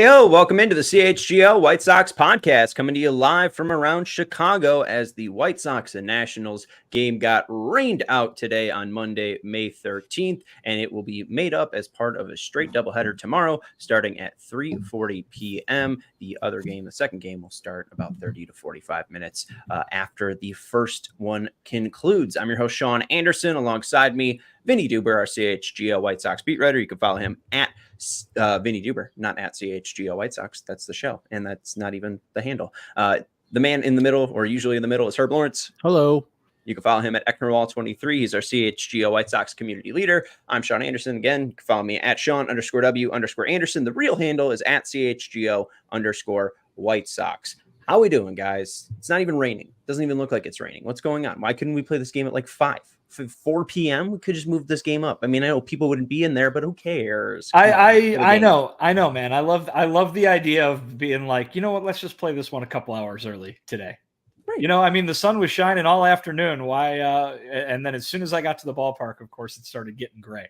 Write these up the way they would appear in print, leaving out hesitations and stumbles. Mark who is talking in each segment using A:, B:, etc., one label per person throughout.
A: Heyo, welcome into the CHGO White Sox Podcast, coming to you live from around Chicago as the White Sox and Nationals game got rained out today on Monday, May 13th, and it will be made up as part of a straight doubleheader tomorrow, starting at 3:40 p.m. The other game, the second game, will start about 30 to 45 minutes after the first one concludes. I'm your host, Sean Anderson. Alongside me, Vinnie Duber, our CHGO White Sox beat writer. You can follow him at Vinnie Duber, not at CHGO White Sox. That's the show, and that's not even the handle. The man in the middle, or usually in the middle, is Herb Lawrence.
B: Hello.
A: You can follow him at Ecknerwall23. He's our CHGO White Sox community leader. I'm Sean Anderson. Again, you can follow me at Sean_W_Anderson. The real handle is at CHGO_White Sox. How we doing, guys? It's not even raining. It doesn't even look like it's raining. What's going on? Why couldn't we play this game at like 4 p.m.? We could just move this game up. I mean, I know people wouldn't be in there, but who cares?
B: I know, man. I love the idea of being like, you know what? Let's just play this one a couple hours early today. Right. You know, I mean, the sun was shining all afternoon. Why? And then as soon as I got to the ballpark, of course, it started getting gray.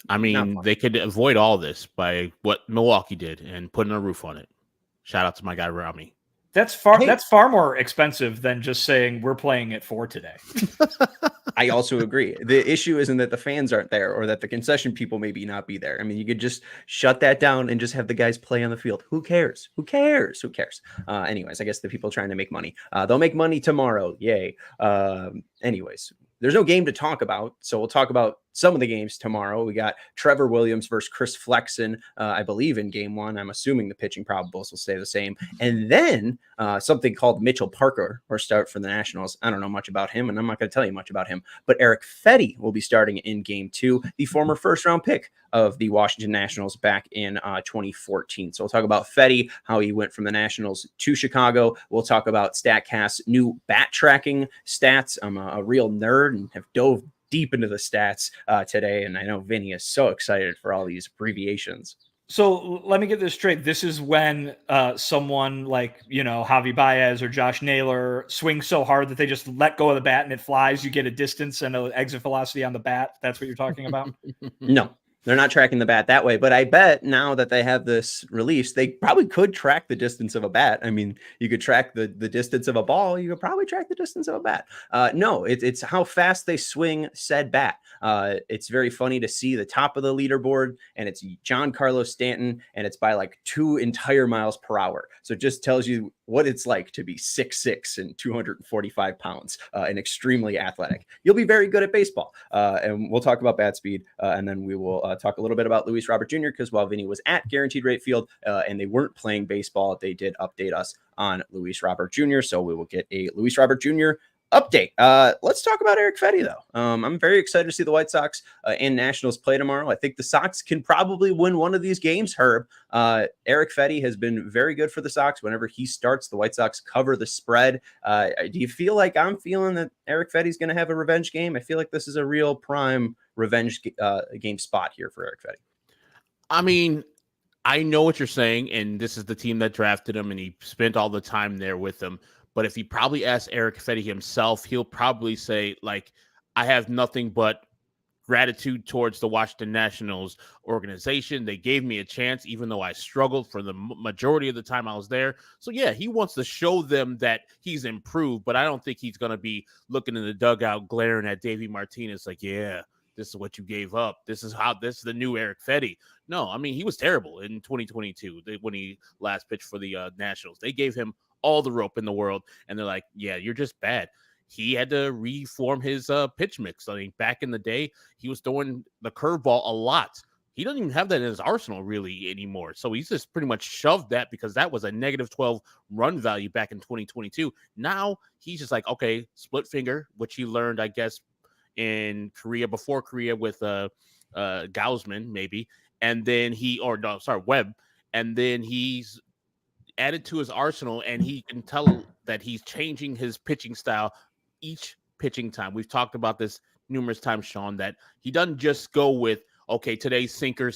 C: I mean, they could avoid all this by what Milwaukee did and putting a roof on it. Shout out to my guy Rami.
B: That's far more expensive than just saying we're playing at 4 today.
A: I also agree. The issue isn't that the fans aren't there or that the concession people maybe not be there. I mean, you could just shut that down and just have the guys play on the field. Who cares? Anyways, I guess the people trying to make money. They'll make money tomorrow. Yay. Anyways, there's no game to talk about, so we'll talk about some of the games tomorrow. We got Trevor Williams versus Chris Flexen, I believe, in game one. I'm assuming the pitching probables will stay the same. And then something called Mitchell Parker or start for the Nationals. I don't know much about him, and I'm not going to tell you much about him. But Erick Fedde will be starting in game two, the former first-round pick of the Washington Nationals back in 2014. So we'll talk about Fedde, how he went from the Nationals to Chicago. We'll talk about Statcast's new bat tracking stats. I'm a real nerd and have dove deep into the stats today, and I know Vinny is so excited for all these abbreviations.
B: So let me get this straight. This is when someone like, Javi Baez or Josh Naylor swings so hard that they just let go of the bat and it flies. You get a distance and an exit velocity on the bat. That's what you're talking about?
A: No. They're not tracking the bat that way, but I bet now that they have this release, they probably could track the distance of a bat. I mean, you could track the distance of a ball. You could probably track the distance of a bat. No, it's how fast they swing said bat. It's very funny to see the top of the leaderboard, and it's Giancarlo Stanton, and it's by like 2 entire miles per hour. So it just tells you what it's like to be 6'6" and 245 pounds and extremely athletic. You'll be very good at baseball. And we'll talk about bat speed, and then we will talk a little bit about Luis Robert Jr. because while Vinny was at Guaranteed Rate Field and they weren't playing baseball, they did update us on Luis Robert Jr. So we will get a Luis Robert Jr. update. Let's talk about Erick Fedde, though. I'm very excited to see the White Sox and Nationals play tomorrow. I think the Sox can probably win one of these games, Herb. Erick Fedde has been very good for the Sox. Whenever he starts, the White Sox cover the spread. Do you feel like I'm feeling that Erick Fedde is going to have a revenge game? I feel like this is a real prime revenge game spot here for Erick Fedde.
C: I mean, I know what you're saying, and this is the team that drafted him, and he spent all the time there with them. But if he probably asks Erick Fedde himself, he'll probably say, like, I have nothing but gratitude towards the Washington Nationals organization. They gave me a chance, even though I struggled for the majority of the time I was there. So, yeah, he wants to show them that he's improved, but I don't think he's going to be looking in the dugout, glaring at Davey Martinez like, yeah, this is what you gave up. This is the new Erick Fedde. No, I mean, he was terrible in 2022 when he last pitched for the Nationals. They gave him all the rope in the world, and they're like, yeah, you're just bad. He had to reform his pitch mix. I mean, back in the day, he was throwing the curveball a lot. He doesn't even have that in his arsenal really anymore. So he's just pretty much shoved that because that was a -12 run value back in 2022. Now he's just like, okay, split finger, which he learned, I guess, in Korea, before Korea with Gausman, maybe. And then Webb. And then he's added to his arsenal, and he can tell that he's changing his pitching style each pitching time. We've talked about this numerous times, Sean, that he doesn't just go with, okay, today's sinker,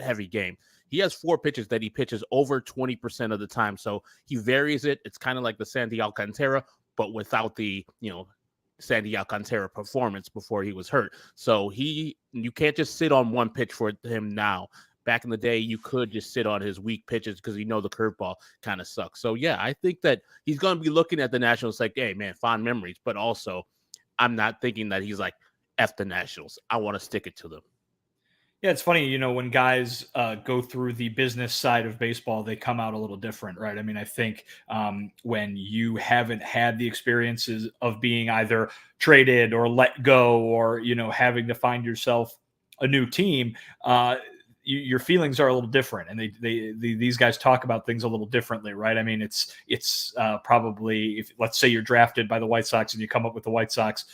C: heavy game. He has 4 pitches that he pitches over 20% of the time. So he varies it. It's kind of like the Sandy Alcantara, but without the, Sandy Alcantara performance before he was hurt. So you can't just sit on one pitch for him now. back in the day, you could just sit on his weak pitches because the curveball kind of sucks. So, yeah, I think that he's going to be looking at the Nationals like, hey, man, fond memories. But also, I'm not thinking that he's like, F the Nationals. I want to stick it to them.
B: Yeah, it's funny, when guys go through the business side of baseball, they come out a little different, right? I mean, I think when you haven't had the experiences of being either traded or let go or, having to find yourself a new team, your feelings are a little different, and these guys talk about things a little differently, right? I mean, it's probably, if let's say you're drafted by the White Sox and you come up with the White Sox,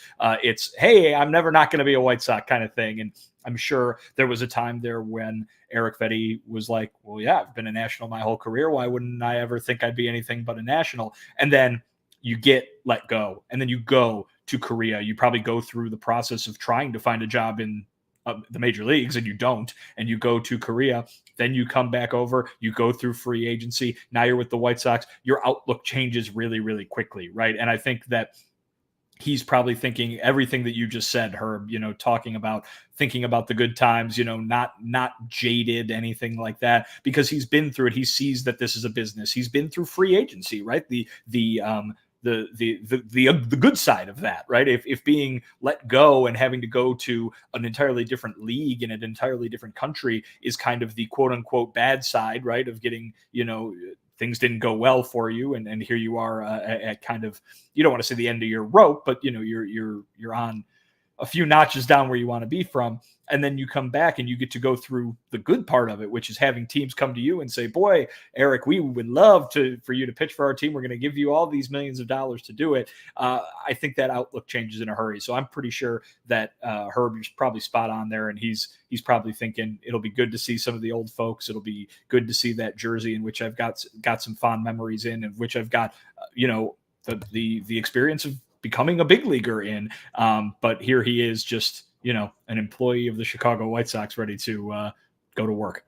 B: it's, hey, I'm never not going to be a White Sox kind of thing. And I'm sure there was a time there when Erick Fedde was like, well, yeah, I've been a National my whole career. Why wouldn't I ever think I'd be anything but a National? And then you get let go, and then you go to Korea. You probably go through the process of trying to find a job in the major leagues, and you don't, and you go to Korea, then you come back over, you go through free agency. Now you're with the White Sox. Your outlook changes really, really quickly, right? And I think that he's probably thinking everything that you just said, Herb, thinking about the good times, not jaded, anything like that, because he's been through it. He sees that this is a business. He's been through free agency, right? The good side of that, right? If being let go and having to go to an entirely different league in an entirely different country is kind of the quote unquote bad side, right? Of getting, things didn't go well for you, and here you are at kind of, you don't want to say the end of your rope, but you're on a few notches down where you want to be from, and then you come back and you get to go through the good part of it, which is having teams come to you and say, boy, Eric, we would love for you to pitch for our team. We're going to give you all these millions of dollars to do it. I think that outlook changes in a hurry. So I'm pretty sure that Herb is probably spot on there, and he's probably thinking it'll be good to see some of the old folks. It'll be good to see that jersey in which I've got some fond memories in, and which I've got, the experience of becoming a big leaguer in. But here he is, just, an employee of the Chicago White Sox, ready to go to work.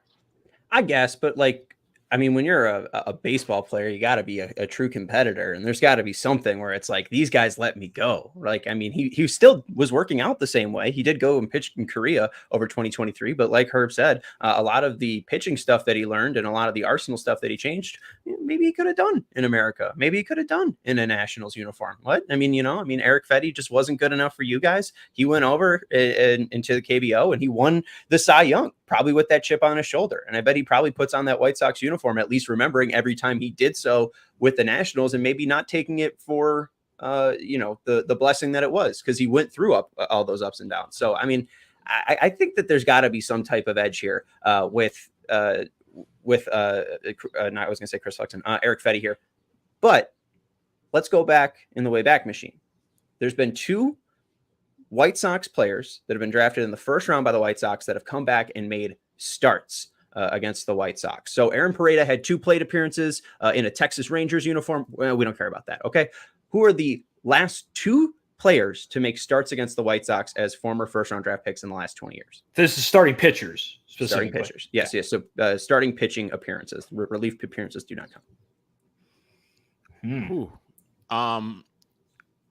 A: I guess, but when you're a baseball player, you got to be a true competitor, and there's got to be something where it's like, these guys let me go. He still was working out the same way. He did go and pitch in Korea over 2023, but like Herb said, a lot of the pitching stuff that he learned and a lot of the arsenal stuff that he changed, maybe he could have done in America. Maybe he could have done in a Nationals uniform. Erick Fedde just wasn't good enough for you guys. He went over into the KBO and he won the Cy Young, probably with that chip on his shoulder. And I bet he probably puts on that White Sox uniform, at least remembering every time he did so with the Nationals, and maybe not taking it for, the blessing that it was, because he went through all those ups and downs. So, I think that there's got to be some type of edge here with I was going to say Chris Flexen, Erick Fedde here. But let's go back in the way back machine. There's been two White Sox players that have been drafted in the first round by the White Sox that have come back and made starts against the White Sox. So Aaron Pareda had 2 plate appearances in a Texas Rangers uniform. Well, we don't care about that. Okay. Who are the last 2 players to make starts against the White Sox as former first round draft picks in the last 20 years?
B: This is starting pitchers.
A: Starting pitchers. Yes. So starting pitching appearances, relief appearances do not count.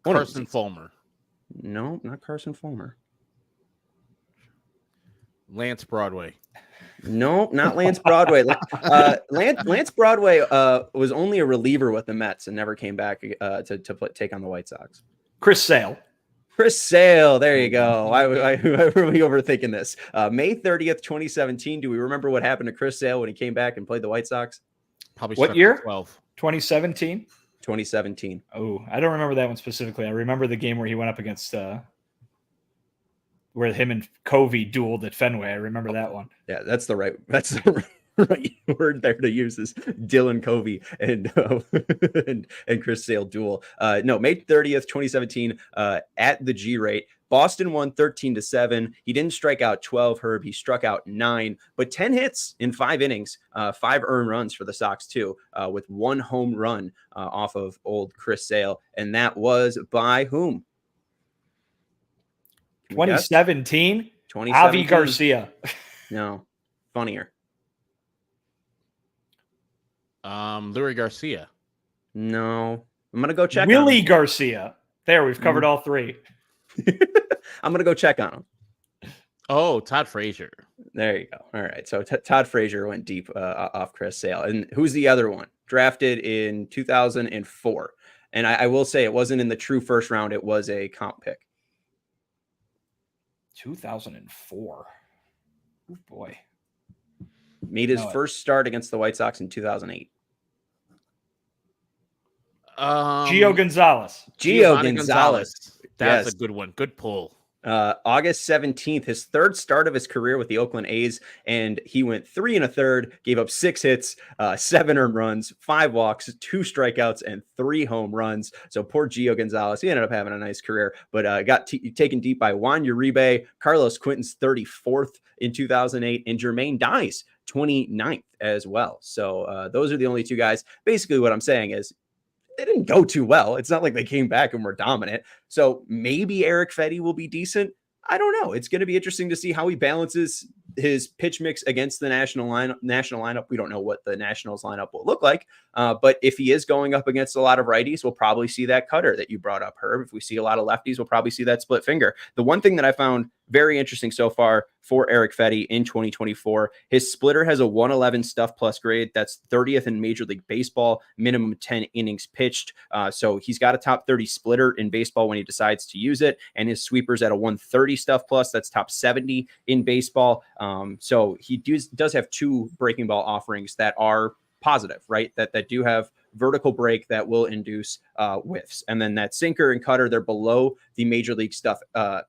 C: Carson Fulmer.
A: No, not Carson Fulmer.
C: Lance Broadway.
A: No, not Lance Broadway. Lance Broadway was only a reliever with the Mets and never came back to take on the White Sox.
B: Chris Sale.
A: There you go. Why are we overthinking this? May 30th, 2017. Do we remember what happened to Chris Sale when he came back and played the White Sox?
C: Probably
B: what year?
C: 12.
B: 2017.
A: 2017.
B: Oh, I don't remember that one specifically. I remember the game where he went up against where him and Covey dueled at Fenway. I remember that one.
A: Yeah, that's the right right word there to use is Dylan Covey and Chris Sale duel. No, May 30th, 2017, at the G-Rate. Boston won 13-7. He didn't strike out 12, Herb. He struck out 9, but 10 hits in 5 innings, 5 earned runs for the Sox too, with 1 home run off of old Chris Sale. And that was by whom?
B: 2017? Avi Garcia.
A: No, funnier.
C: Lurie Garcia.
A: No, I'm going to go check
B: Willie Garcia. There, we've covered all 3.
A: I'm going to go check on him.
C: Oh, Todd Frazier.
A: There you go. All right. So Todd Frazier went deep off Chris Sale. And who's the other one? Drafted in 2004. And I will say it wasn't in the true first round. It was a comp pick.
B: 2004. Oh, boy.
A: Made his first start against the White Sox in 2008.
B: Gio Gonzalez.
A: Gio Gonzalez.
C: That's
A: yes.
C: a good one. Good pull.
A: August 17th, his third start of his career with the Oakland A's, and he went 3 1/3, gave up 6 hits, 7 earned runs, 5 walks, 2 strikeouts, and 3 home runs. So poor Gio Gonzalez, he ended up having a nice career, but got taken deep by Juan Uribe, Carlos Quinton's 34th in 2008, and Jermaine Dye's 29th as well. So those are the only 2 guys. Basically, what I'm saying is, they didn't go too well. It's not like they came back and were dominant. So maybe Erick Fedde will be decent. I don't know. It's going to be interesting to see how he balances his pitch mix against the national lineup. We don't know what the Nationals lineup will look like. But if he is going up against a lot of righties, we'll probably see that cutter that you brought up, Herb. If we see a lot of lefties, we'll probably see that split finger. The one thing that I found very interesting so far for Erick Fedde in 2024, his splitter has a 111 stuff plus grade. That's 30th in Major League Baseball, minimum 10 innings pitched. So he's got a top 30 splitter in baseball when he decides to use it. And his sweeper's at a 130 stuff plus. That's top 70 in baseball. So he does have 2 breaking ball offerings that are positive, right? That do have vertical break that will induce whiffs. And then that sinker and cutter, they're below the Major League stuff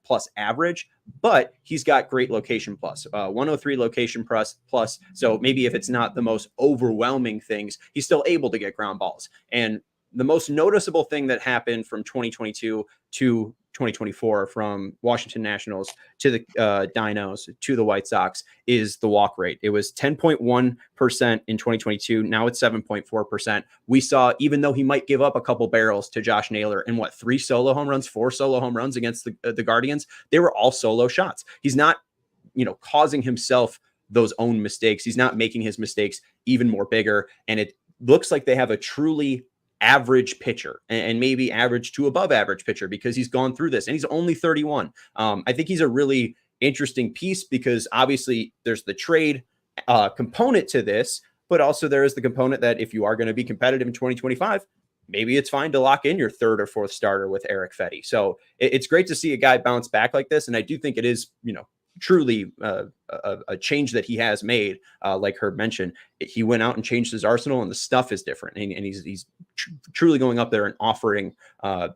A: plus average, but he's got great location plus, 103 location plus. So maybe if it's not the most overwhelming things, he's still able to get ground balls. And the most noticeable thing that happened from 2022 to 2024 from Washington Nationals to the Dinos to the White Sox is the walk rate. It was 10.1% in 2022. Now it's 7.4%. We saw, even though he might give up a couple barrels to Josh Naylor and 4 solo home runs against the Guardians, they were all solo shots. He's not, causing himself those own mistakes. He's not making his mistakes even more bigger. And it looks like they have a truly average pitcher and maybe average to above average pitcher because he's gone through this and he's only 31. I think he's a really interesting piece because obviously there's the trade component to this, but also there is the component that if you are going to be competitive in 2025, maybe it's fine to lock in your 3rd or 4th starter with Erick Fedde. So it's great to see a guy bounce back like this. And I do think it is, truly a change that he has made. Like Herb mentioned, he went out and changed his arsenal and the stuff is different. And he's truly going up there and offering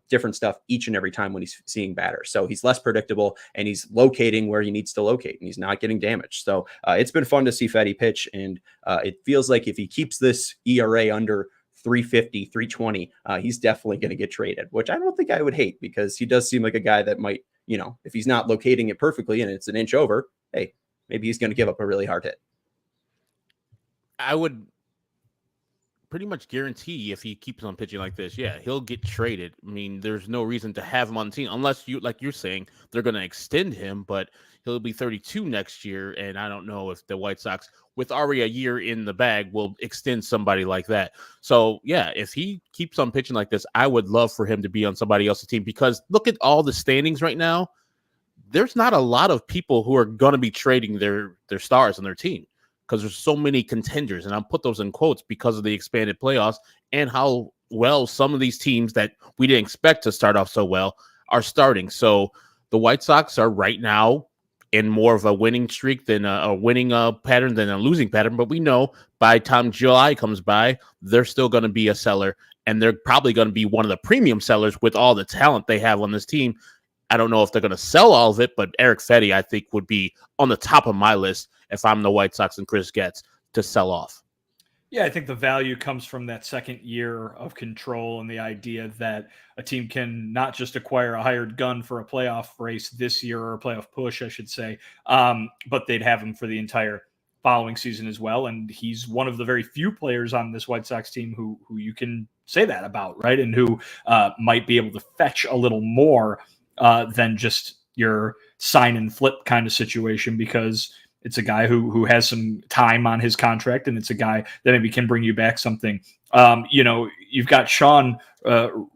A: different stuff each and every time when he's seeing batters. So he's less predictable and he's locating where he needs to locate and he's not getting damaged. So it's been fun to see Fedde pitch. And it feels like if he keeps this ERA under 350, 320, he's definitely going to get traded, which I don't think I would hate because he does seem like a guy that might, if he's not locating it perfectly and it's an inch over, hey, maybe he's going to give up a really hard hit.
C: I would pretty much guarantee if he keeps on pitching like this, he'll get traded. I mean, there's no reason to have him on the team unless like you're saying, they're going to extend him, but he'll be 32 next year. And I don't know if the White Sox, with already a year in the bag, will extend somebody like that. So if he keeps on pitching like this, I would love for him to be on somebody else's team because look at all the standings right now. There's not a lot of people who are going to be trading their stars on their team because there's so many contenders. And I'll put those in quotes because of the expanded playoffs and how well some of these teams that we didn't expect to start off so well are starting. So the White Sox are right now in more of a winning streak than a winning pattern than a losing pattern. But we know by the time July comes by, they're still going to be a seller, and they're probably going to be one of the premium sellers with all the talent they have on this team. I don't know if they're going to sell all of it, but Erick Fedde, I think, would be on the top of my list if I'm the White Sox and Chris Getz to sell off.
B: Yeah, I think the value comes from that second year of control and the idea that a team can not just acquire a hired gun for a playoff race this year or a playoff push, I should say, but they'd have him for the entire following season as well. And he's one of the very few players on this White Sox team who you can say that about, right? And who might be able to fetch a little more than just your sign and flip kind of situation because it's a guy who has some time on his contract, and it's a guy that maybe can bring you back something. you've got Sean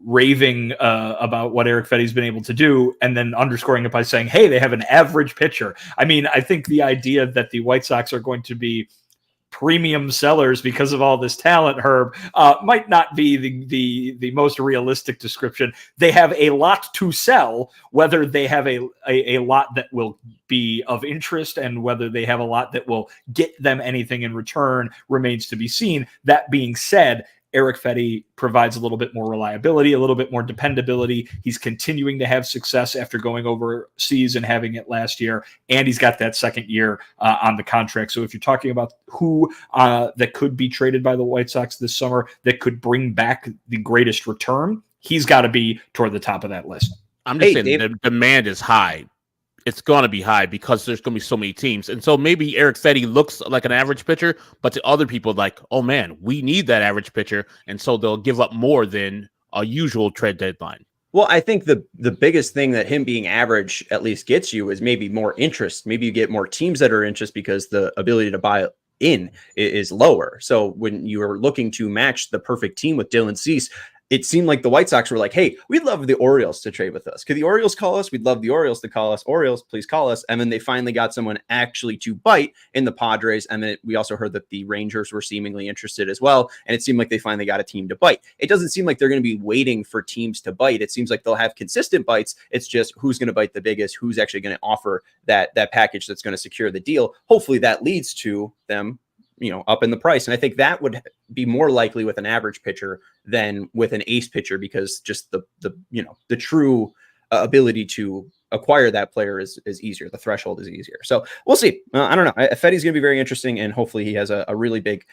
B: raving about what Erick Fedde's been able to do, and then underscoring it by saying, hey, they have an average pitcher. I mean, I think the idea that the White Sox are going to be premium sellers because of all this talent, Herb, might not be the most realistic description. They have a lot to sell. Whether they have a lot that will be of interest and whether they have a lot that will get them anything in return remains to be seen. That being said, Erick Fedde provides a little bit more reliability, a little bit more dependability. He's continuing to have success after going overseas and having it last year, and he's got that second year on the contract. So if you're talking about who that could be traded by the White Sox this summer that could bring back the greatest return, he's got to be toward the top of that list.
C: I'm just saying the demand is high. It's going to be high because there's going to be so many teams. And so maybe Erick Fedde looks like an average pitcher, but to other people, like, oh man, we need that average pitcher. And so they'll give up more than a usual trade deadline.
A: Well, I think the biggest thing that him being average at least gets you is maybe more interest. Maybe you get more teams that are interested because the ability to buy in is lower. So when you are looking to match the perfect team with Dylan Cease, it seemed like the White Sox were like, hey, we'd love the Orioles to trade with us. Could the Orioles call us? We'd love the Orioles to call us. Orioles, please call us. And then they finally got someone actually to bite in the Padres. And then we also heard that the Rangers were seemingly interested as well. And it seemed like they finally got a team to bite. It doesn't seem like they're going to be waiting for teams to bite. It seems like they'll have consistent bites. It's just who's going to bite the biggest, who's actually going to offer that package that's going to secure the deal. Hopefully that leads to them up in the price. And I think that would be more likely with an average pitcher than with an ace pitcher, because just the true ability to acquire that player is easier. The threshold is easier. So we'll see. I don't know. Fedde's going to be very interesting, and hopefully he has a really big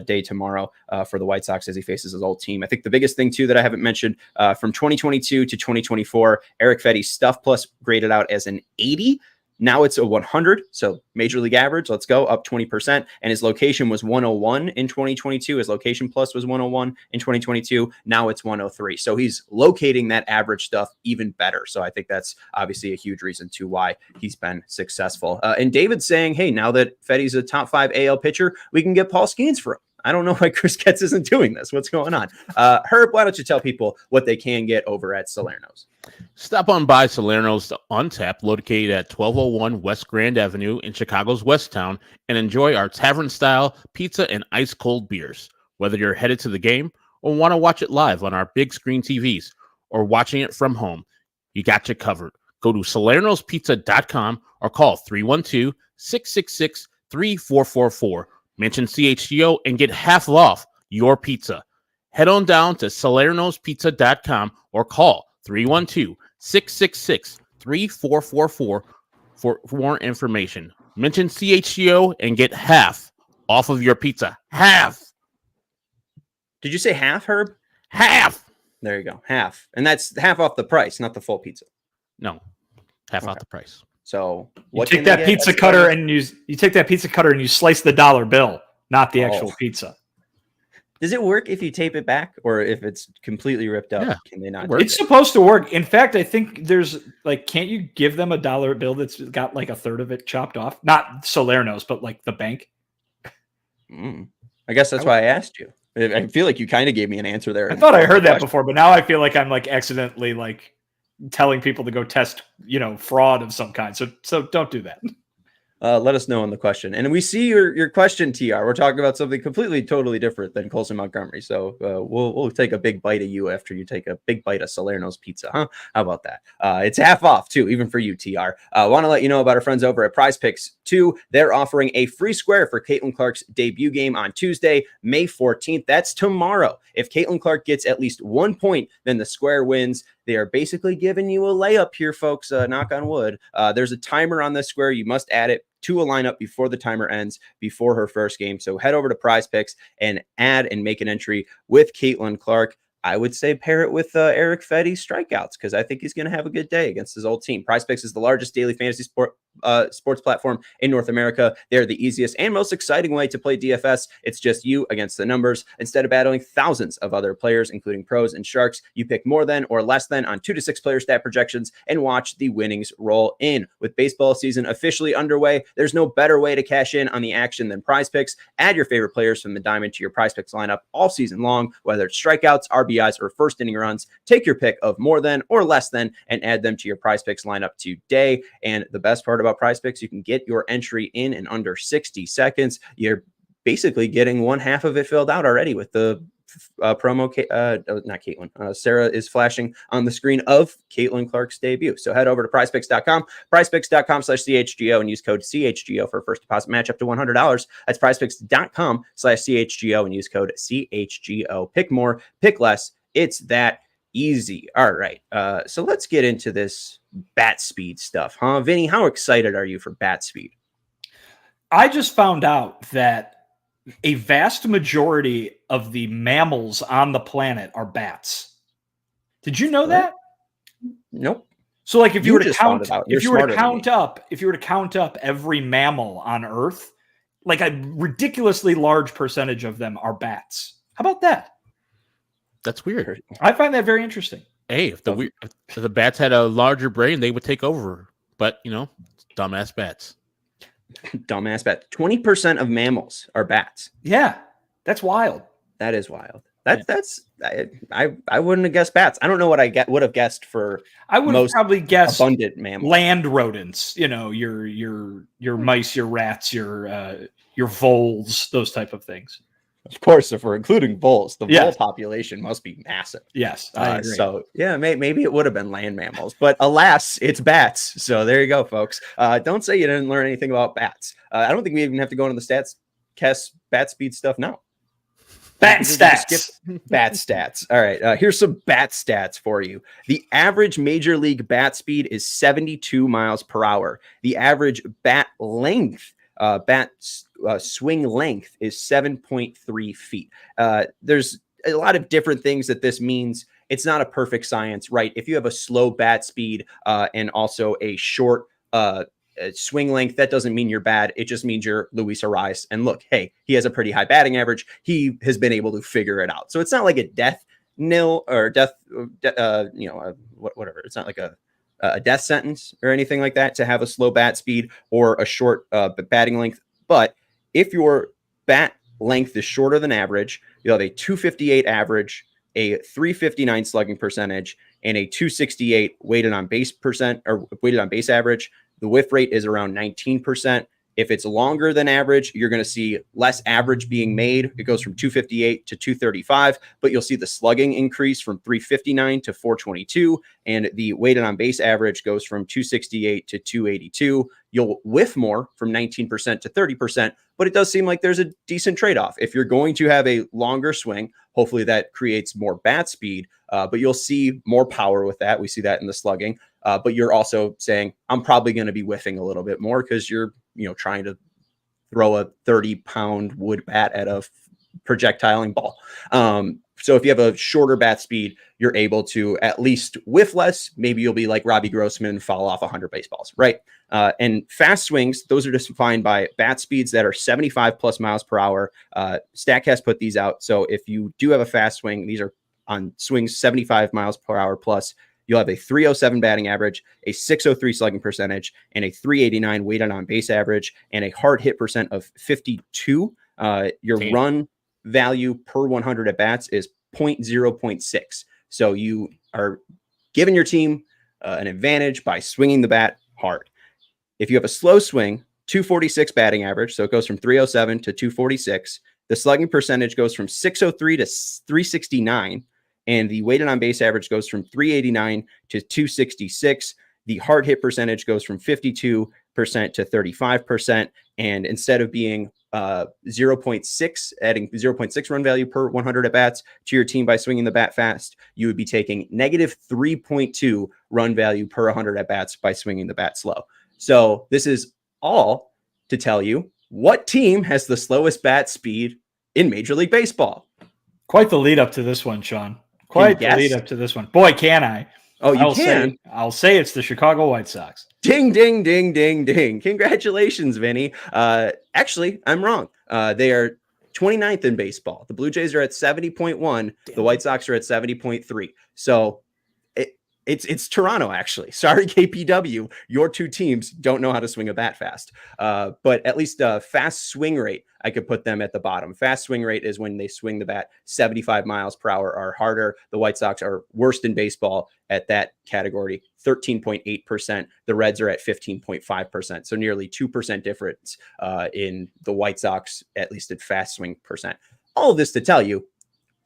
A: day tomorrow for the White Sox as he faces his old team. I think the biggest thing too that I haven't mentioned from 2022 to 2024, Erick Fedde Stuff Plus graded out as an 80. Now it's a 100, so major league average. Let's go up 20%. And his location was 101 in 2022. His location plus was 101 in 2022. Now it's 103. So he's locating that average stuff even better. So I think that's obviously a huge reason to why he's been successful. And David's saying, hey, now that Fedde's a top 5 AL pitcher, we can get Paul Skeens for him. I don't know why Chris Getz isn't doing this. What's going on? Herb, why don't you tell people what they can get over at Salerno's?
C: Stop on by Salerno's on Tap, located at 1201 West Grand Avenue in Chicago's West Town, and enjoy our tavern-style pizza and ice-cold beers. Whether you're headed to the game or want to watch it live on our big screen TVs or watching it from home, you got you covered. Go to salernospizza.com or call 312-666-3444. Mention CHGO and get half off your pizza. Head on down to salernospizza.com or call 312-666-3444 for more information. Mention CHGO and get half off of your pizza. Half.
A: Did you say half, Herb?
C: Half.
A: There you go. Half. And that's half off the price, not the full pizza.
C: No. Half off the price.
A: So
B: you take that pizza cutter and you take that pizza cutter and you slice the dollar bill, not the actual pizza.
A: Does it work if you tape it back, or if it's completely ripped up? Yeah, can they not?
B: It's supposed to work. In fact, I think there's can't you give them a dollar bill that's got like a third of it chopped off? Not Salerno's, but like the bank.
A: I guess that's why I asked you. I feel like you kind of gave me an answer there.
B: I thought I heard that before, but now I feel like I'm accidentally telling people to go test, fraud of some kind. So don't do that.
A: Let us know on the question. And we see your question, TR. We're talking about something completely, totally different than Colson Montgomery. So we'll take a big bite of you after you take a big bite of Salerno's pizza, huh? How about that? It's half off, too, even for you, TR. Want to let you know about our friends over at PrizePicks, too. They're offering a free square for Caitlin Clark's debut game on Tuesday, May 14th. That's tomorrow. If Caitlin Clark gets at least 1 point, then the square wins. They are basically giving you a layup here, folks. Knock on wood. There's a timer on this square. You must add it to a lineup before the timer ends, before her first game. So head over to PrizePicks and add and make an entry with Caitlin Clark. I would say pair it with Erick Fedde's strikeouts, because I think he's going to have a good day against his old team. PrizePicks is the largest daily fantasy sport sports platform in North America. They're the easiest and most exciting way to play DFS. It's just you against the numbers. Instead of battling thousands of other players, including pros and sharks, you pick more than or less than on 2 to 6 player stat projections and watch the winnings roll in. With baseball season officially underway, there's no better way to cash in on the action than PrizePicks. Add your favorite players from the diamond to your PrizePicks lineup all season long, whether it's strikeouts, RBIs, or first inning runs. Take your pick of more than or less than and add them to your PrizePicks lineup today. And the best part about PrizePicks, you can get your entry in under 60 seconds. You're basically getting one half of it filled out already with the promo. Not Caitlin. Sarah is flashing on the screen of Caitlin Clark's debut. So head over to prizepicks.com, prizepicks.com/CHGO, and use code CHGO for a first deposit match up to $100. That's prizepicks.com/CHGO and use code CHGO. Pick more, pick less. It's that easy. All right. So let's get into this bat speed stuff, huh? Vinny, how excited are you for bat speed?
B: I just found out that a vast majority of the mammals on the planet are bats. Did you know that?
A: Nope.
B: So like if you were to count up every mammal on Earth, like a ridiculously large percentage of them are bats. How about that?
C: That's weird.
B: I find that very interesting.
C: Hey, if the bats had a larger brain, they would take over. But, dumbass bats.
A: Dumbass bat. 20% of mammals are bats.
B: Yeah, that's wild.
A: That is wild. That's I wouldn't have guessed bats. I don't know what I would have guessed for.
B: I would have probably guessed
A: abundant mammals,
B: land rodents. Your mice, your rats, your voles, those type of things.
A: Of course, if we're including voles, the vole population must be massive.
B: Yes, I agree.
A: So yeah, maybe it would have been land mammals, but alas, it's bats. So there you go, folks. Don't say you didn't learn anything about bats. I don't think we even have to go into the Statcast bat speed stuff now.
B: Bat stats.
A: Bat stats. All right. Here's some bat stats for you. The average major league bat speed is 72 miles per hour. The average bat length, swing length is 7.3 feet. There's a lot of different things that this means. It's not a perfect science, right? If you have a slow bat speed and also a short swing length, that doesn't mean you're bad. It just means you're Luis Arias. And look, hey, he has a pretty high batting average. He has been able to figure it out. So it's not like a death nil or death, whatever. It's not like a death sentence or anything like that to have a slow bat speed or a short batting length. But if your bat length is shorter than average, you'll have a 258 average, a 359 slugging percentage, and a 268 weighted on base average. The whiff rate is around 19%. If it's longer than average, you're going to see less average being made. It goes from 258 to 235, but you'll see the slugging increase from 359 to 422, and the weighted on base average goes from 268 to 282. You'll whiff more from 19% to 30%, but it does seem like there's a decent trade-off. If you're going to have a longer swing, hopefully that creates more bat speed, but you'll see more power with that. We see that in the slugging, but you're also saying, I'm probably going to be whiffing a little bit more because you're trying to throw a 30-pound wood bat at a projectiling ball. So if you have a shorter bat speed, you're able to at least whiff less. Maybe you'll be like Robbie Grossman and fall off 100 baseballs, right? And fast swings, those are defined by bat speeds that are 75 plus miles per hour. Statcast put these out. So if you do have a fast swing, these are on swings 75 miles per hour plus. You'll have a 307 batting average, a 603 slugging percentage, and a 389 weighted on base average, and a hard hit percent of 52. Your run value per 100 at bats is 0.6. So you are giving your team an advantage by swinging the bat hard. If you have a slow swing, 246 batting average, so it goes from 307 to 246. The slugging percentage goes from 603 to 369. And the weighted on base average goes from 389 to 266. The hard hit percentage goes from 52% to 35%. And instead of being 0.6, adding 0.6 run value per 100 at bats to your team by swinging the bat fast, you would be taking negative 3.2 run value per 100 at bats by swinging the bat slow. So this is all to tell you what team has the slowest bat speed in Major League Baseball.
B: Quite the lead up to this one, Sean. Quite the lead up to this one. Boy, can I.
A: Oh, you can?
B: I'll say it's the Chicago White Sox.
A: Ding, ding, ding, ding, ding. Congratulations, Vinny. Actually, I'm wrong. They are 29th in baseball. The Blue Jays are at 70.1. The White Sox are at 70.3. So it's Toronto, actually. Sorry, KPW. Your two teams don't know how to swing a bat fast. But at least fast swing rate, I could put them at the bottom. Fast swing rate is when they swing the bat 75 miles per hour or harder. The White Sox are worst in baseball at that category, 13.8%. The Reds are at 15.5%. So nearly 2% difference in the White Sox, at least at fast swing percent. All of this to tell you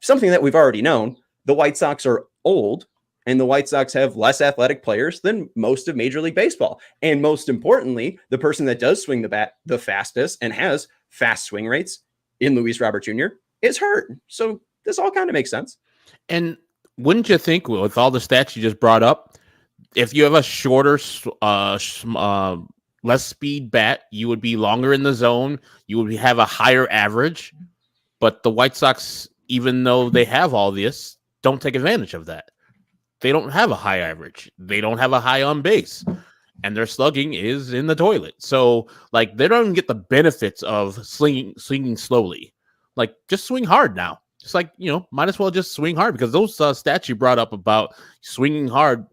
A: something that we've already known. The White Sox are old, and the White Sox have less athletic players than most of Major League Baseball. And most importantly, the person that does swing the bat the fastest and has fast swing rates in Luis Robert Jr. is hurt. So this all kind of makes sense.
C: And wouldn't you think, with all the stats you just brought up, if you have a shorter, less speed bat, you would be longer in the zone, you would have a higher average. But the White Sox, even though they have all this, don't take advantage of that. They don't have a high average. They don't have a high on base, and their slugging is in the toilet. So, like, they don't even get the benefits of swinging slowly. Like, just swing hard now. Just like, might as well just swing hard, because those stats you brought up about swinging hard,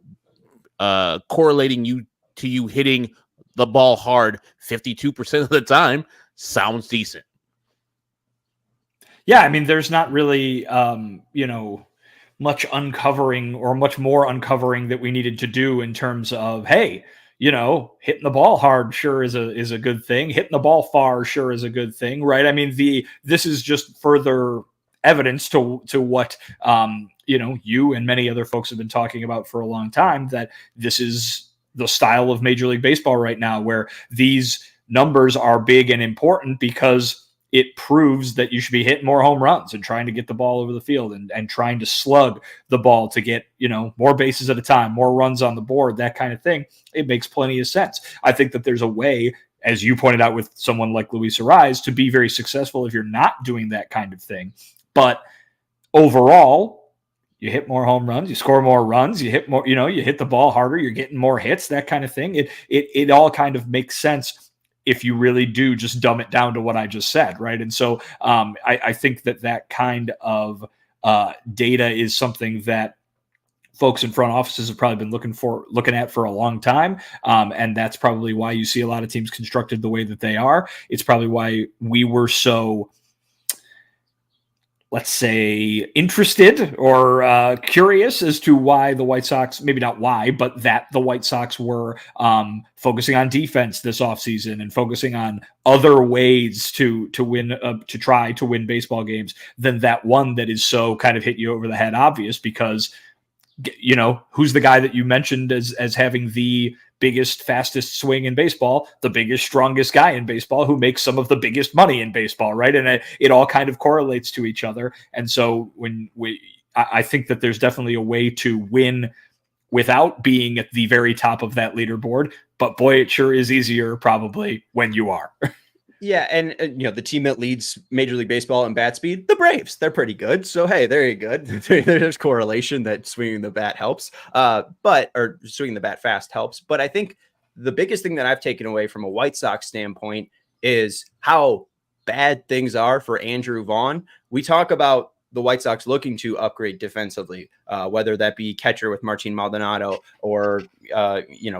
C: correlating to you hitting the ball hard 52% of the time sounds decent.
B: Yeah, I mean, there's not really, much uncovering or much more uncovering that we needed to do in terms of, hey, hitting the ball hard sure is a good thing. Hitting the ball far sure is a good thing, right? I mean, this is just further evidence to what you and many other folks have been talking about for a long time, that this is the style of Major League Baseball right now, where these numbers are big and important because it proves that you should be hitting more home runs and trying to get the ball over the field and trying to slug the ball to get, more bases at a time, more runs on the board, that kind of thing. It makes plenty of sense. I think that there's a way, as you pointed out with someone like Luis Arraez, to be very successful if you're not doing that kind of thing. But overall, you hit more home runs, you score more runs, you hit more, you hit the ball harder, you're getting more hits, that kind of thing. It all kind of makes sense if you really do just dumb it down to what I just said, right? And so I think that kind of data is something that folks in front offices have probably been looking at for a long time. And that's probably why you see a lot of teams constructed the way that they are. It's probably why we were so, let's say, interested or curious as to why the White Sox, maybe not why, but that the White Sox were focusing on defense this offseason and focusing on other ways to win, to try to win baseball games than that one that is so kind of hit you over the head obvious, because, who's the guy that you mentioned as having the biggest, fastest swing in baseball, the biggest, strongest guy in baseball, who makes some of the biggest money in baseball, right? And it all kind of correlates to each other. And so I think that there's definitely a way to win without being at the very top of that leaderboard, but boy, it sure is easier probably when you are.
A: Yeah, and the team that leads Major League Baseball in bat speed, the Braves, they're pretty good. So hey, there you go. There's correlation that swinging the bat helps, or swinging the bat fast helps. But I think the biggest thing that I've taken away from a White Sox standpoint is how bad things are for Andrew Vaughn. We talk about the White Sox looking to upgrade defensively, whether that be catcher with Martin Maldonado or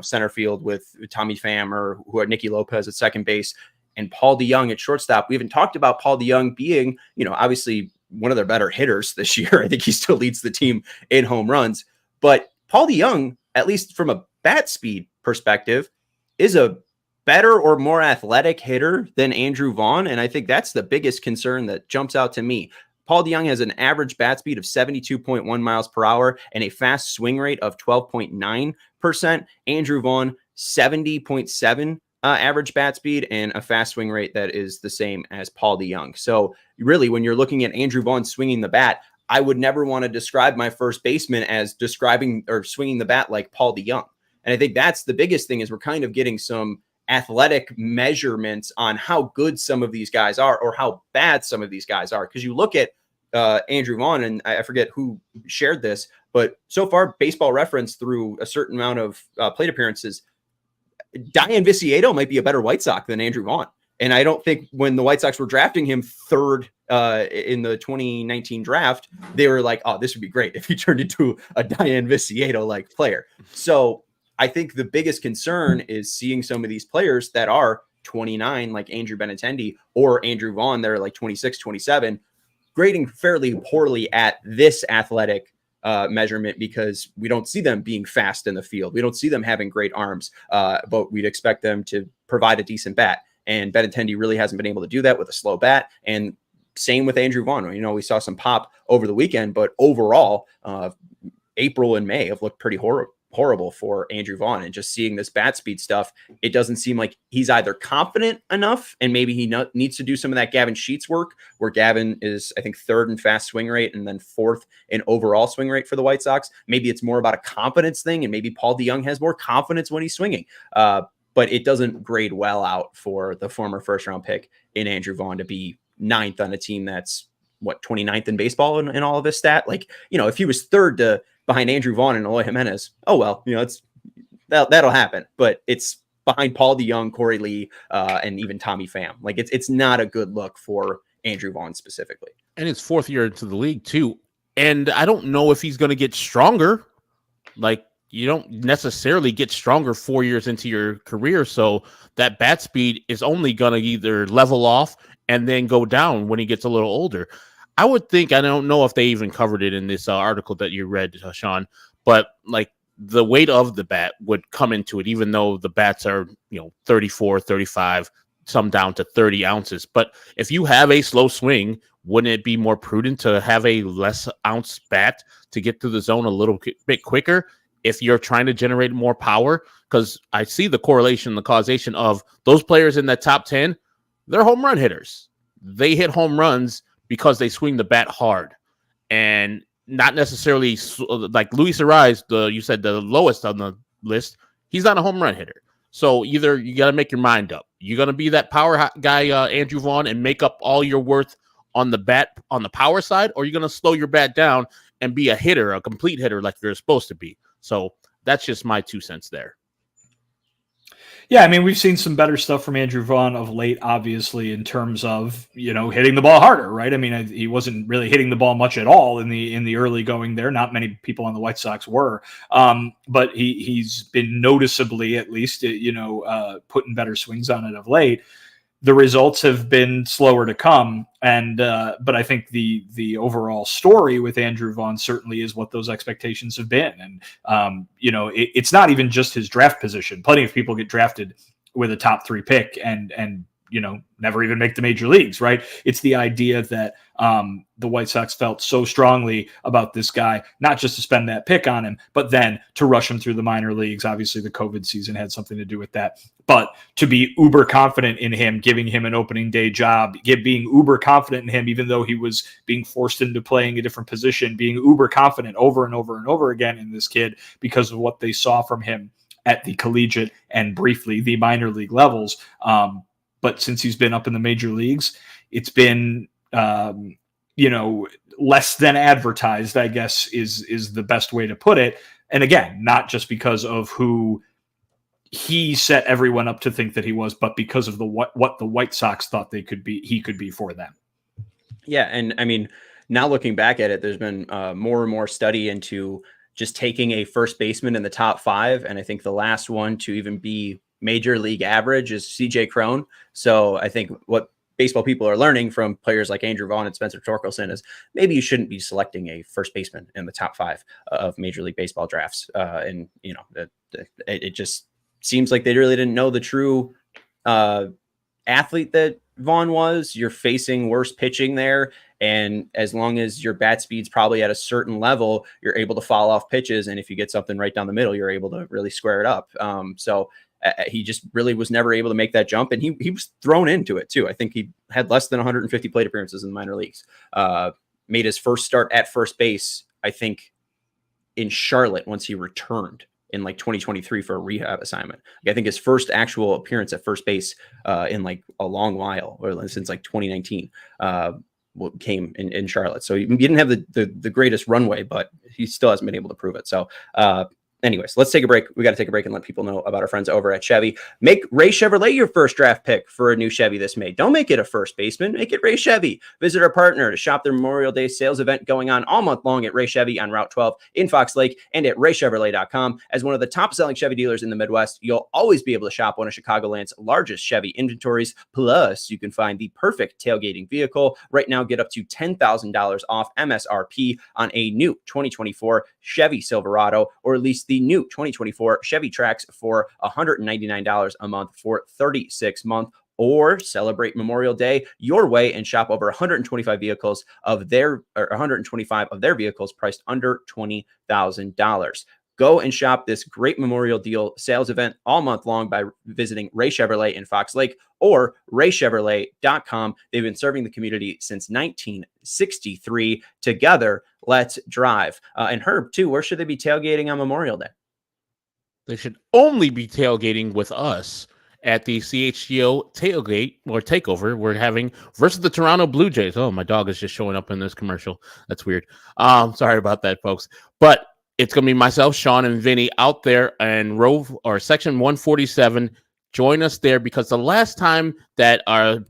A: center field with Tommy Pham or Nicky Lopez at second base, and Paul DeJong at shortstop. We haven't talked about Paul DeJong being, obviously one of their better hitters this year. I think he still leads the team in home runs. But Paul DeJong, at least from a bat speed perspective, is a better or more athletic hitter than Andrew Vaughn. And I think that's the biggest concern that jumps out to me. Paul DeJong has an average bat speed of 72.1 miles per hour and a fast swing rate of 12.9%. Andrew Vaughn, 70.7 average bat speed and a fast swing rate that is the same as Paul DeJong. So really, when you're looking at Andrew Vaughn swinging the bat, I would never want to describe my first baseman as describing or swinging the bat like Paul DeJong. And I think that's the biggest thing, is we're kind of getting some athletic measurements on how good some of these guys are or how bad some of these guys are. Because you look at Andrew Vaughn, and I forget who shared this, but so far Baseball Reference, through a certain amount of plate appearances, Diane Vicieto might be a better White Sox than Andrew Vaughn. And I don't think when the White Sox were drafting him third in the 2019 draft, they were like, oh, this would be great if he turned into a Diane Vicieto-like player. So I think the biggest concern is seeing some of these players that are 29, like Andrew Benintendi or Andrew Vaughn, that are like 26, 27, grading fairly poorly at this athletic measurement, because we don't see them being fast in the field. We don't see them having great arms, but we'd expect them to provide a decent bat. And Benintendi really hasn't been able to do that with a slow bat. And same with Andrew Vaughn. You know, we saw some pop over the weekend, but overall, April and May have looked pretty horrible for Andrew Vaughn. And just seeing this bat speed stuff, it doesn't seem like he's either confident enough, and maybe he needs to do some of that Gavin Sheets work, where Gavin is, I think, third in fast swing rate and then fourth in overall swing rate for the White Sox. Maybe it's more about a confidence thing, and maybe Paul DeJong has more confidence when he's swinging. But it doesn't grade well out for the former first-round pick in Andrew Vaughn to be ninth on a team that's, 29th in baseball in all of this stat. Like, you know, if he was third behind Andrew Vaughn and Eloy Jimenez, oh, well, you know, that'll happen. But it's behind Paul DeJong, Corey Lee, and even Tommy Pham. Like, it's not a good look for Andrew Vaughn specifically.
C: And his fourth year into the league, too. And I don't know if he's going to get stronger. Like, you don't necessarily get stronger 4 years into your career. So that bat speed is only going to either level off and then go down when he gets a little older. I would think, I don't know if they even covered it in this article that you read, Sean, but like the weight of the bat would come into it, even though the bats are, 34, 35, some down to 30 ounces. But if you have a slow swing, wouldn't it be more prudent to have a less ounce bat to get to the zone a little bit quicker if you're trying to generate more power? Because I see the correlation, the causation of those players in that top 10, they're home run hitters. They hit home runs because they swing the bat hard, and not necessarily like Luis Ariz, you said the lowest on the list. He's not a home run hitter. So either you got to make your mind up. You're going to be that power guy, Andrew Vaughn, and make up all your worth on the bat, on the power side, or you're going to slow your bat down and be a hitter, a complete hitter like you're supposed to be. So that's just my 2 cents there.
B: Yeah, I mean, we've seen some better stuff from Andrew Vaughn of late, obviously, in terms of, hitting the ball harder, right? I mean, he wasn't really hitting the ball much at all in the early going there. Not many people on the White Sox were. But he's been noticeably, at least, putting better swings on it of late. The results have been slower to come, but I think the overall story with Andrew Vaughn certainly is what those expectations have been. And it's not even just his draft position. Plenty of people get drafted with a top 3 pick and never even make the major leagues, right? It's the idea that the White Sox felt so strongly about this guy, not just to spend that pick on him, but then to rush him through the minor leagues. Obviously, the COVID season had something to do with that. But to be uber confident in him, giving him an opening day job, being uber confident in him, even though he was being forced into playing a different position, being uber confident over and over and over again in this kid because of what they saw from him at the collegiate and briefly the minor league levels. But since he's been up in the major leagues, it's been, less than advertised, I guess, is the best way to put it. And again, not just because of who he set everyone up to think that he was, but because of what the White Sox thought he could be for them.
A: Yeah, and I mean, now looking back at it, there's been more and more study into just taking a first baseman in the top 5, and I think the last one to even be major league average is CJ Cron. So I think what baseball people are learning from players like Andrew Vaughn and Spencer Torkelson is maybe you shouldn't be selecting a first baseman in the top 5 of Major League Baseball drafts. And it just seems like they really didn't know the true athlete that Vaughn was. You're facing worse pitching there, and as long as your bat speed's probably at a certain level, you're able to fall off pitches, and if you get something right down the middle, you're able to really square it up. So he just really was never able to make that jump, and he was thrown into it too. I think he had less than 150 plate appearances in the minor leagues. Made his first start at first base, I think, in Charlotte once he returned in like 2023 for a rehab assignment. I think his first actual appearance at first base in like a long while, or since like 2019, came in Charlotte. So he didn't have the greatest runway, but he still hasn't been able to prove it. So Anyways, let's take a break. We got to take a break and let people know about our friends over at Chevy. Make Ray Chevrolet your first draft pick for a new Chevy this May. Don't make it a first baseman. Make it Ray Chevy. Visit our partner to shop their Memorial Day sales event going on all month long at Ray Chevy on Route 12 in Fox Lake and at raychevrolet.com. As one of the top-selling Chevy dealers in the Midwest, you'll always be able to shop one of Chicagoland's largest Chevy inventories. Plus, you can find the perfect tailgating vehicle. Right now, get up to $10,000 off MSRP on a new 2024 Chevy Silverado, or at least the new 2024 Chevy Trax for $199 a month for 36 months. Or celebrate Memorial Day your way and shop over 125 vehicles of their 125 of their vehicles priced under $20,000. Go and shop this great Memorial Deal sales event all month long by visiting Ray Chevrolet in Fox Lake or raychevrolet.com. They've been serving the community since 1963. Together, let's drive. And Herb, too, where should they be tailgating on Memorial Day?
C: They should only be tailgating with us at the CHGO tailgate or takeover we're having versus the Toronto Blue Jays. Oh, my dog is just showing up in this commercial. That's weird. Sorry about that, folks. But it's going to be myself, Sean, and Vinny out there in section 147. Join us there because the last time that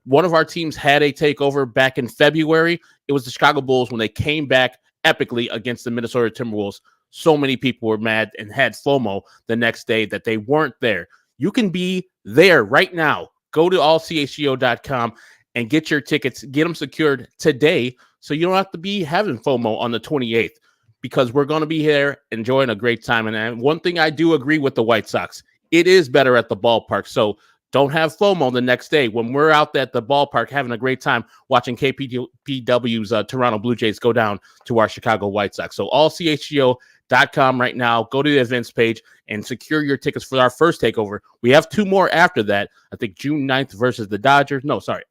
C: one of our teams had a takeover back in February, it was the Chicago Bulls when they came back epically against the Minnesota Timberwolves. So many people were mad and had FOMO the next day that they weren't there. You can be there right now. Go to allchgo.com and get your tickets. Get them secured today so you don't have to be having FOMO on the 28th because we're going to be here enjoying a great time. And one thing I do agree with the White Sox, it is better at the ballpark. So don't have FOMO the next day when we're out at the ballpark having a great time watching KPW's Toronto Blue Jays go down to our Chicago White Sox. So allchgo.com right now. Go to the events page and secure your tickets for our first takeover. We have two more after that. I think June 9th versus the Dodgers. No, sorry.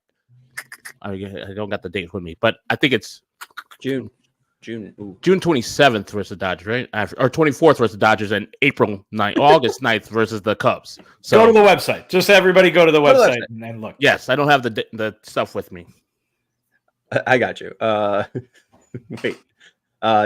C: I don't got the date with me, but I think it's
A: June
C: 27th versus the Dodgers, right? Or 24th versus the Dodgers, and August 9th versus the Cubs. So
B: go to the website. Just everybody go to the website and look.
C: Yes, I don't have the stuff with me.
A: I got you. Wait.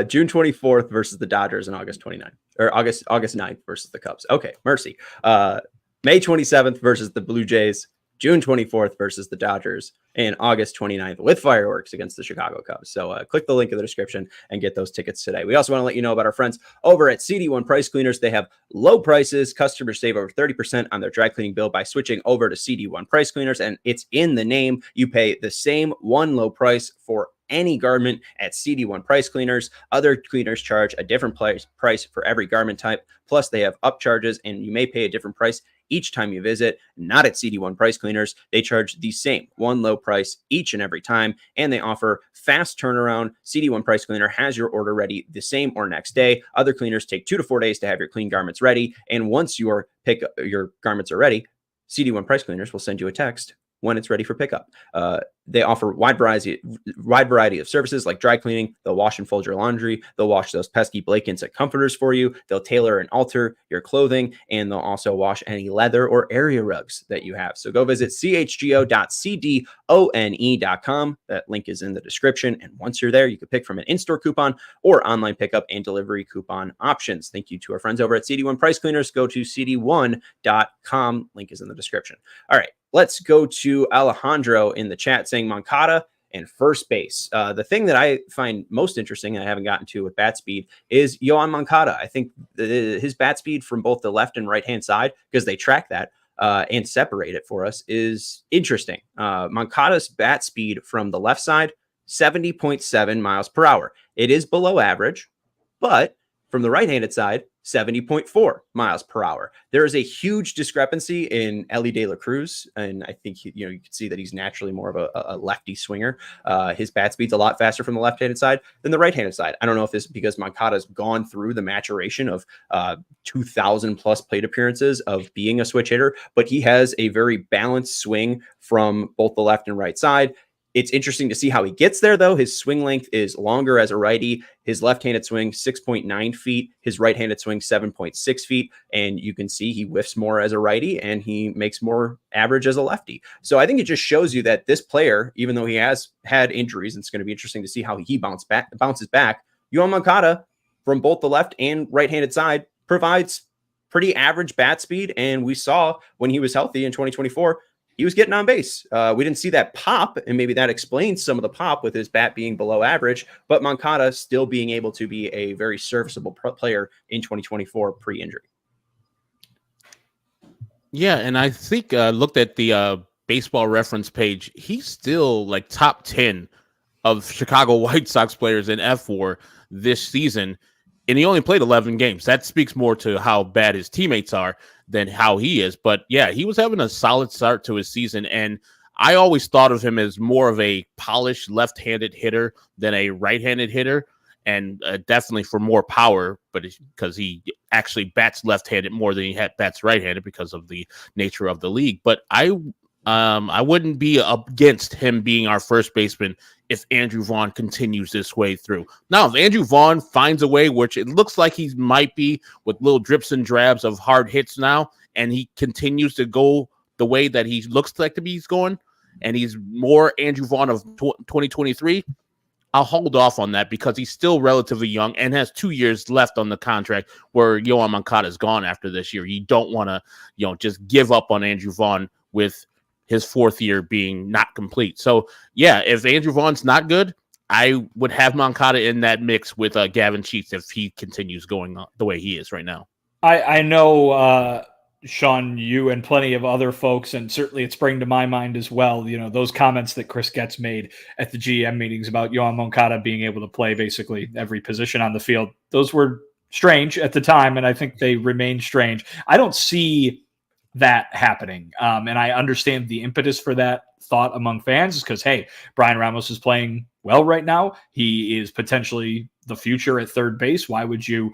A: June 24th versus the Dodgers and August 29th, or August 9th versus the Cubs. Okay, mercy. May 27th versus the Blue Jays, June 24th versus the Dodgers, and August 29th with fireworks against the Chicago Cubs. So click the link in the description and get those tickets today. We also want to let you know about our friends over at CD1 Price Cleaners. They have low prices. Customers save over 30% on their dry cleaning bill by switching over to CD1 Price Cleaners, and it's in the name. You pay the same one low price for any garment at CD1 Price Cleaners. Other cleaners charge a different price for every garment type. Plus, they have upcharges, and you may pay a different price each time you visit. Not at CD1 Price Cleaners. They charge the same one low price each and every time, and they offer fast turnaround. CD1 Price Cleaner has your order ready the same or next day. Other cleaners take 2 to 4 days to have your clean garments ready, and once your garments are ready, CD1 Price Cleaners will send you a text when it's ready for pickup. They offer wide variety of services like dry cleaning. They'll wash and fold your laundry. They'll wash those pesky blankets and comforters for you. They'll tailor and alter your clothing, and they'll also wash any leather or area rugs that you have. So go visit chgo.cdone.com. That link is in the description. And once you're there, you can pick from an in-store coupon or online pickup and delivery coupon options. Thank you to our friends over at CD1 Price Cleaners. Go to cd1.com. Link is in the description. All right. Let's go to Alejandro in the chat saying Moncada and first base. The thing that I find most interesting, and I haven't gotten to with bat speed, is Yoan Moncada. I think his bat speed from both the left and right-hand side, because they track that and separate it for us, is interesting. Moncada's bat speed from the left side, 70.7 miles per hour. It is below average, but from the right-handed side, 70.4 miles per hour. There is a huge discrepancy in Elly De La Cruz, and I think you can see that he's naturally more of a lefty swinger. His bat speed's a lot faster from the left-handed side than the right-handed side. I don't know if this is because Moncada's gone through the maturation of 2,000 plus plate appearances of being a switch hitter, but he has a very balanced swing from both the left and right side. It's interesting to see how he gets there, though. His swing length is longer as a righty. His left-handed swing, 6.9 feet. His right-handed swing, 7.6 feet. And you can see he whiffs more as a righty, and he makes more average as a lefty. So I think it just shows you that this player, even though he has had injuries, and it's going to be interesting to see how he bounces back. Yoan Moncada, from both the left and right-handed side, provides pretty average bat speed. And we saw when he was healthy in 2024, he was getting on base. We didn't see that pop, and maybe that explains some of the pop with his bat being below average, but Moncada still being able to be a very serviceable player in 2024 pre-injury.
C: Yeah, and I think looked at the baseball reference page. He's still like top 10 of Chicago White Sox players in F4 this season, and he only played 11 games. That speaks more to how bad his teammates are than how he is. But yeah, he was having a solid start to his season, and I always thought of him as more of a polished left-handed hitter than a right-handed hitter, and definitely for more power, but because he actually bats left-handed more than he bats right-handed because of the nature of the league. But I wouldn't be against him being our first baseman if Andrew Vaughn continues this way through. Now, if Andrew Vaughn finds a way, which it looks like he might be with little drips and drabs of hard hits now, and he continues to go the way that he looks like to be going, and he's more Andrew Vaughn of 2023, I'll hold off on that because he's still relatively young and has 2 years left on the contract where Yoan Moncada is gone after this year. You don't want to, just give up on Andrew Vaughn with his fourth year being not complete. So, yeah, if Andrew Vaughn's not good, I would have Moncada in that mix with Gavin Sheets if he continues going the way he is right now.
B: I know, Sean, you and plenty of other folks, and certainly it's bringing to my mind as well, those comments that Chris Getz made at the GM meetings about Yoan Moncada being able to play basically every position on the field. Those were strange at the time, and I think they remain strange. I don't see that happening. And I understand the impetus for that thought among fans is because, hey, Brian Ramos is playing well right now. He is potentially the future at third base. Why would you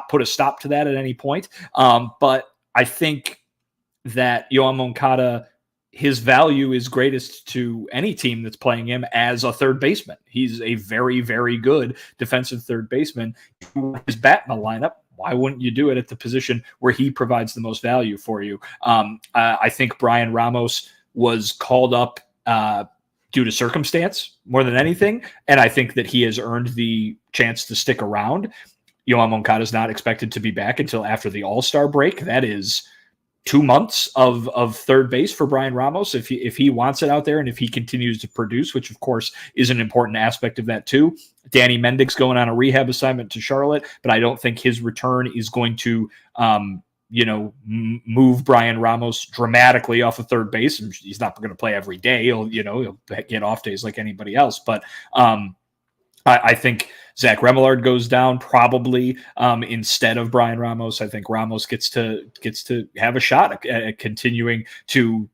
B: put a stop to that at any point? But I think that Yoan Moncada, his value is greatest to any team that's playing him as a third baseman. He's a very, very good defensive third baseman. His bat in the lineup. Why wouldn't you do it at the position where he provides the most value for you? I think Brian Ramos was called up due to circumstance more than anything, and I think that he has earned the chance to stick around. Yoan Moncada is not expected to be back until after the All-Star break. That is 2 months of third base for Brian Ramos if he wants it out there and if he continues to produce, which of course is an important aspect of that too. Danny Mendick's going on a rehab assignment to Charlotte, but I don't think his return is going to move Brian Ramos dramatically off of third base. And he's not going to play every day. He'll get off days like anybody else, but I think Zach Remillard goes down probably instead of Brian Ramos. I think Ramos gets to have a shot at continuing to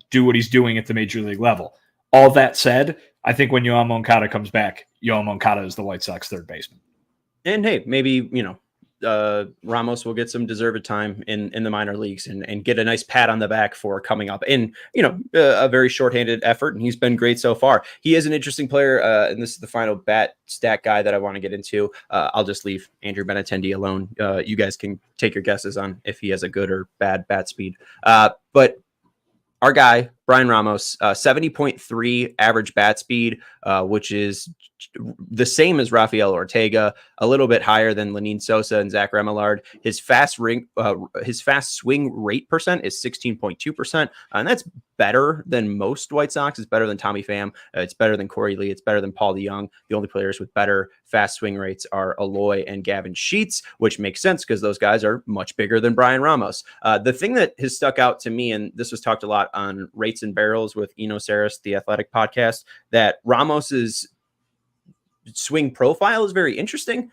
B: do what he's doing at the major league level. All that said, I think when Yoan Moncada comes back, Yoan Moncada is the White Sox third baseman. And
A: hey, maybe Ramos will get some deserved time in the minor leagues and get a nice pat on the back for coming up in a very shorthanded effort, and he's been great so far. He is an interesting player, and this is the final bat stat guy that I want to get into. I'll just leave Andrew Benintendi alone. You guys can take your guesses on if he has a good or bad bat speed. But our guy, Brian Ramos, 70.3 average bat speed, which is the same as Rafael Ortega, a little bit higher than Lenyn Sosa and Zach Remillard. His fast swing rate percent is 16.2%, and that's better than most White Sox. It's better than Tommy Pham. It's better than Corey Lee. It's better than Paul DeJong. The only players with better fast swing rates are Eloy and Gavin Sheets, which makes sense because those guys are much bigger than Brian Ramos. The thing that has stuck out to me, and this was talked a lot on Rates and Barrels with Eno Saris, the Athletic podcast, that Ramos's swing profile is very interesting.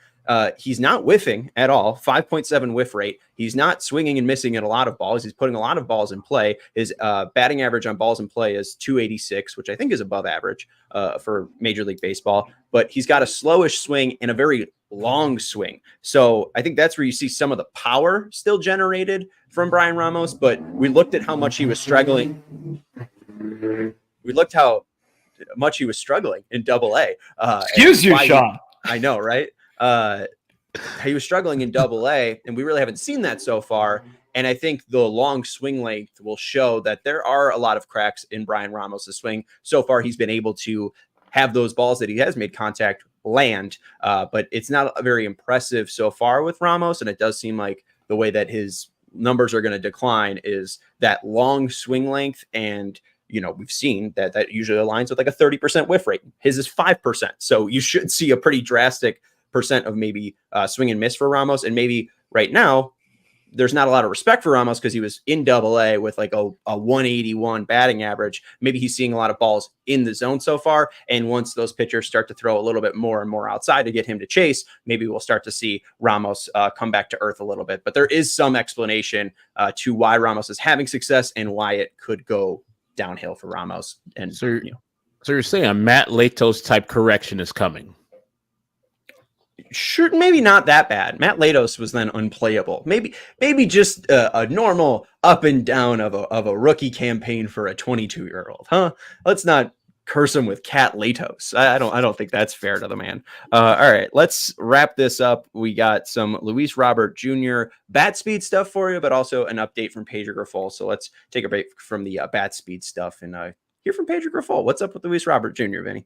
A: He's not whiffing at all, 5.7 whiff rate. He's not swinging and missing at a lot of balls. He's putting a lot of balls in play. His batting average on balls in play is 286, which I think is above average for Major League Baseball. But he's got a slowish swing and a very long swing. So I think that's where you see some of the power still generated from Brian Ramos. But we looked at how much he was struggling. We looked how much he was struggling in Double-A.
B: Excuse you, Sean.
A: I know, right? He was struggling in Double-A, and we really haven't seen that so far. And I think the long swing length will show that there are a lot of cracks in Brian Ramos' swing. So far, he's been able to have those balls that he has made contact land, but it's not very impressive so far with Ramos. And it does seem like the way that his numbers are going to decline is that long swing length. And, we've seen that usually aligns with like a 30% whiff rate. His is 5%. So you should see a pretty drastic percent of maybe swing and miss for Ramos. And maybe right now, there's not a lot of respect for Ramos because he was in AA with like a 181 batting average. Maybe he's seeing a lot of balls in the zone so far. And once those pitchers start to throw a little bit more and more outside to get him to chase, maybe we'll start to see Ramos come back to earth a little bit. But there is some explanation to why Ramos is having success and why it could go downhill for Ramos. And
C: so you're saying a Matt Latos type correction is coming.
A: Sure, maybe not that bad. Matt Latos was then unplayable. Maybe just a normal up and down of a rookie campaign for a 22-year-old, huh? Let's not curse him with Cat Latos. I don't think that's fair to the man. All right, let's wrap this up. We got some Luis Robert Jr. bat speed stuff for you, but also an update from Pedro Grifol. So let's take a break from the bat speed stuff and hear from Pedro Grifol. What's up with Luis Robert Jr., Vinny?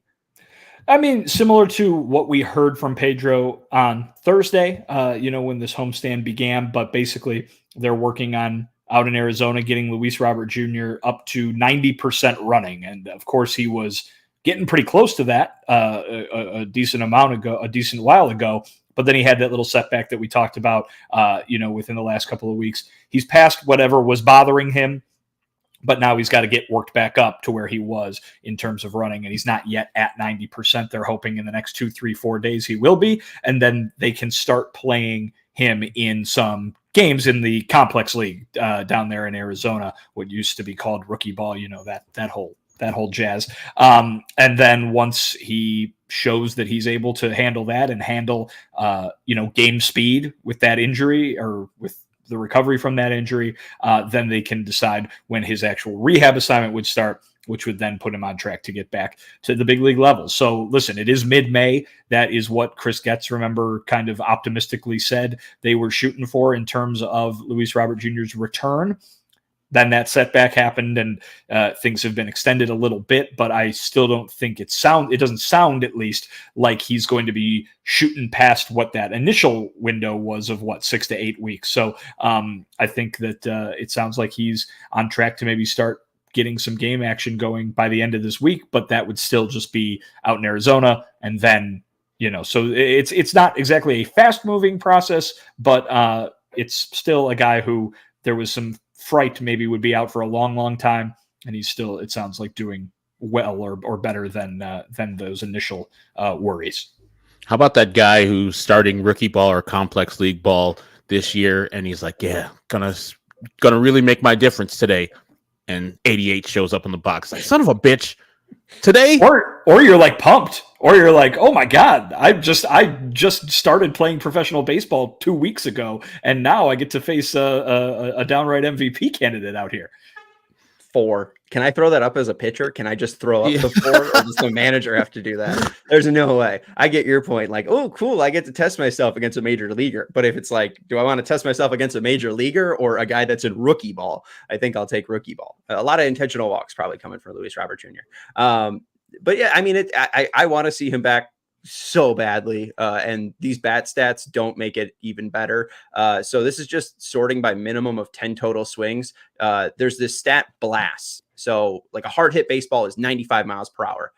B: I mean, similar to what we heard from Pedro on Thursday, when this homestand began, but basically they're working on out in Arizona, getting Luis Robert Jr. up to 90% running. And of course he was getting pretty close to that a decent while ago, but then he had that little setback that we talked about, within the last couple of weeks. He's past whatever was bothering him, but now he's got to get worked back up to where he was in terms of running. And he's not yet at 90%. They're hoping in the next 2, 3, 4 days he will be. And then they can start playing him in some games in the complex league down there in Arizona, what used to be called rookie ball, that whole jazz. And then once he shows that he's able to handle that and handle, game speed with that injury or with the recovery from that injury, then they can decide when his actual rehab assignment would start, which would then put him on track to get back to the big league level. So listen, it is mid-May. That is what Chris Getz, remember, kind of optimistically said they were shooting for in terms of Luis Robert Jr.'s return. Then that setback happened and things have been extended a little bit, but I still don't think it doesn't sound at least like he's going to be shooting past what that initial window was of 6 to 8 weeks. So I think that it sounds like he's on track to maybe start getting some game action going by the end of this week, but that would still just be out in Arizona. And then, so it's not exactly a fast moving process, but it's still a guy who there was some fright maybe would be out for a long, long time. And he's still, it sounds like, doing well or better than those initial worries.
C: How about that guy who's starting rookie ball or complex league ball this year? And he's like, yeah, gonna really make my difference today. And 88 shows up in the box. Like, son of a bitch, today?
B: Or you're like pumped. Or you're like, oh my God, I just started playing professional baseball 2 weeks ago, and now I get to face a downright MVP candidate out here.
A: 4. Can I throw that up as a pitcher? Can I just throw up the 4, or does the manager have to do that? There's no way. I get your point. Like, oh, cool, I get to test myself against a major leaguer. But if it's like, do I want to test myself against a major leaguer or a guy that's in rookie ball? I think I'll take rookie ball. A lot of intentional walks probably coming from Luis Robert Jr. But yeah, I mean, I want to see him back so badly, and these bat stats don't make it even better. So this is just sorting by minimum of 10 total swings. There's this stat blast. So like a hard hit baseball is 95 miles per hour.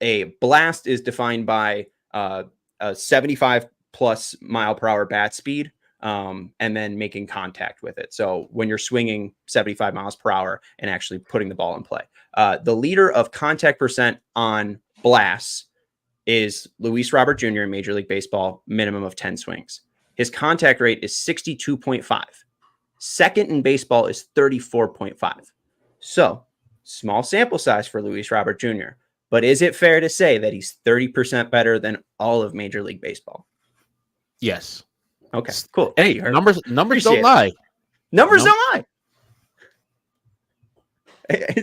A: A blast is defined by a 75 plus mile per hour bat speed, and then making contact with it. So when you're swinging 75 miles per hour and actually putting the ball in play, the leader of contact percent on blasts is Luis Robert Jr. in Major League Baseball, minimum of 10 swings. His contact rate is 62.5. Second in baseball is 34.5. So small sample size for Luis Robert Jr. But is it fair to say that he's 30% better than all of Major League Baseball?
C: Yes.
A: Okay, cool.
C: Hey, numbers don't lie.
A: Numbers don't lie.